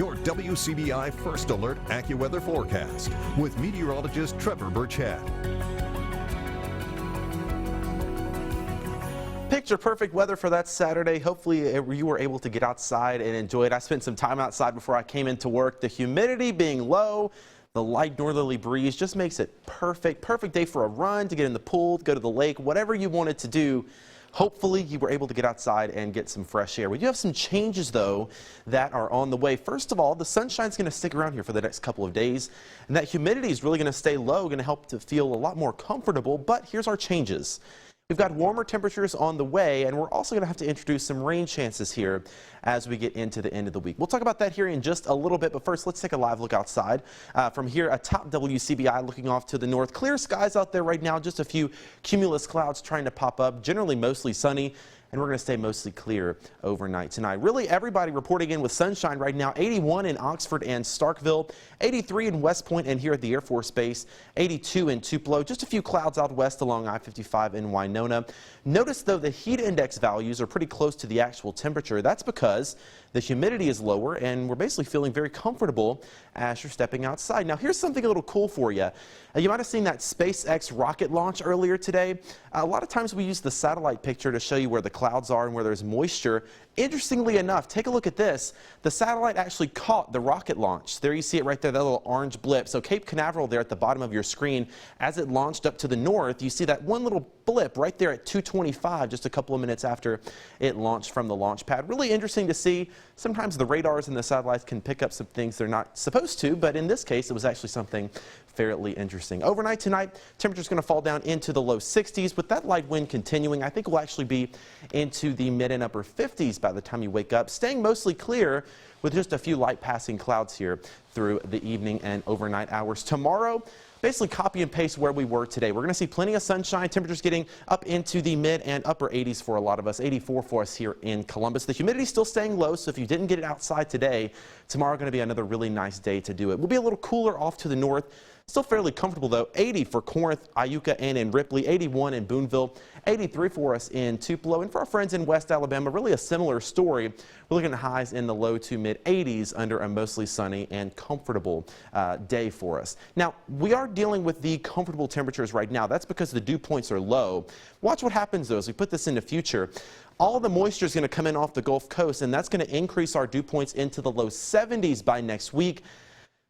your WCBI First Alert AccuWeather forecast with meteorologist Trevor Birchett. Picture perfect weather for that Saturday. Hopefully you were able to get outside and enjoy it. I spent some time outside before I came into work. The humidity being low, the light northerly breeze just makes it perfect. Perfect day for a run, to get in the pool, go to the lake, whatever you wanted to do. Hopefully you were able to get outside and get some fresh air. We do have some changes, though, that are on the way. First of all, the sunshine's going to stick around here for the next couple of days, and that humidity is really going to stay low, going to help to feel a lot more comfortable. But here's our changes. We've got warmer temperatures on the way, and we're also going to have to introduce some rain chances here as we get into the end of the week. We'll talk about that here in just a little bit, but first let's take a live look outside. From here atop WCBI, looking off to the north. Clear skies out there right now, just a few cumulus clouds trying to pop up, generally mostly sunny. And we're going to stay mostly clear overnight tonight. Really, everybody reporting in with sunshine right now. 81 in Oxford and Starkville, 83 in West Point and here at the Air Force Base, 82 in Tupelo. Just a few clouds out west along I-55 in Winona. Notice, though, the heat index values are pretty close to the actual temperature. That's because the humidity is lower, and we're basically feeling very comfortable as you're stepping outside. Now, here's something a little cool for you. You might have seen that SpaceX rocket launch earlier today. A lot of times we use the satellite picture to show you where the clouds are and where there's moisture. Interestingly enough, take a look at this. The satellite actually caught the rocket launch. There you see it right there, that little orange blip. So Cape Canaveral there at the bottom of your screen, as it launched up to the north, you see that one little blip right there at 2:25, just a couple of minutes after it launched from the launch pad. Really interesting to see. Sometimes the radars and the satellites can pick up some things they're not supposed to, but in this case, it was actually something fairly interesting. Overnight tonight, temperature's going to fall down into the low 60s. With that light wind continuing, I think we'll actually be into the mid and upper 50s by the time you wake up, staying mostly clear with just a few light passing clouds here through the evening and overnight hours. Tomorrow, basically copy and paste where we were today. We're going to see plenty of sunshine, temperatures getting up into the mid and upper 80s for a lot of us, 84 for us here in Columbus. The humidity still staying low, so if you didn't get it outside today, tomorrow going to be another really nice day to do it. We'll be a little cooler off to the north. Still fairly comfortable, though. 80 for Corinth, Iuka, and in Ripley. 81 in Boonville. 83 for us in Tupelo. And for our friends in West Alabama, really a similar story. We're looking at highs in the low to mid 80s under a mostly sunny and comfortable day for us. Now, we are dealing with the comfortable temperatures right now. That's because the dew points are low. Watch what happens, though, as we put this into future. All the moisture is going to come in off the Gulf Coast, and that's going to increase our dew points into the low 70s by next week.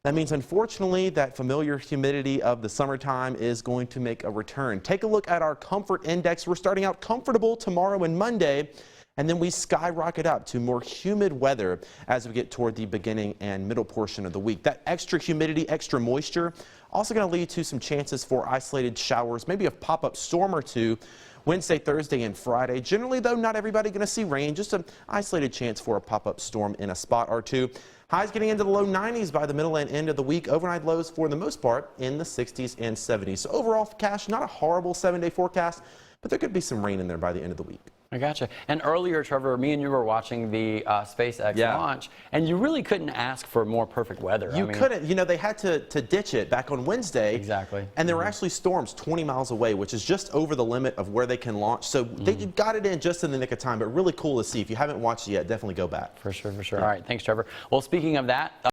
That means, unfortunately, that familiar humidity of the summertime is going to make a return. Take a look at our comfort index. We're starting out comfortable tomorrow and Monday, and then we skyrocket up to more humid weather as we get toward the beginning and middle portion of the week. That extra humidity, extra moisture, also going to lead to some chances for isolated showers, maybe a pop-up storm or two Wednesday, Thursday, and Friday. Generally, though, not everybody going to see rain, just an isolated chance for a pop-up storm in a spot or two. Highs getting into the low 90s by the middle and end of the week. Overnight lows, for the most part, in the 60s and 70s. So overall, Cash, not a horrible 7-day forecast, but there could be some rain in there by the end of the week. I gotcha. And earlier, Trevor, me and you were watching the SpaceX launch, and you really couldn't ask for more perfect weather. You couldn't. You know, they had to ditch it back on Wednesday. Exactly. And there were actually storms 20 miles away, which is just over the limit of where they can launch. So they got it in just in the nick of time, but really cool to see. If you haven't watched it yet, definitely go back. For sure, for sure. All right. Thanks, Trevor. Well, speaking of that,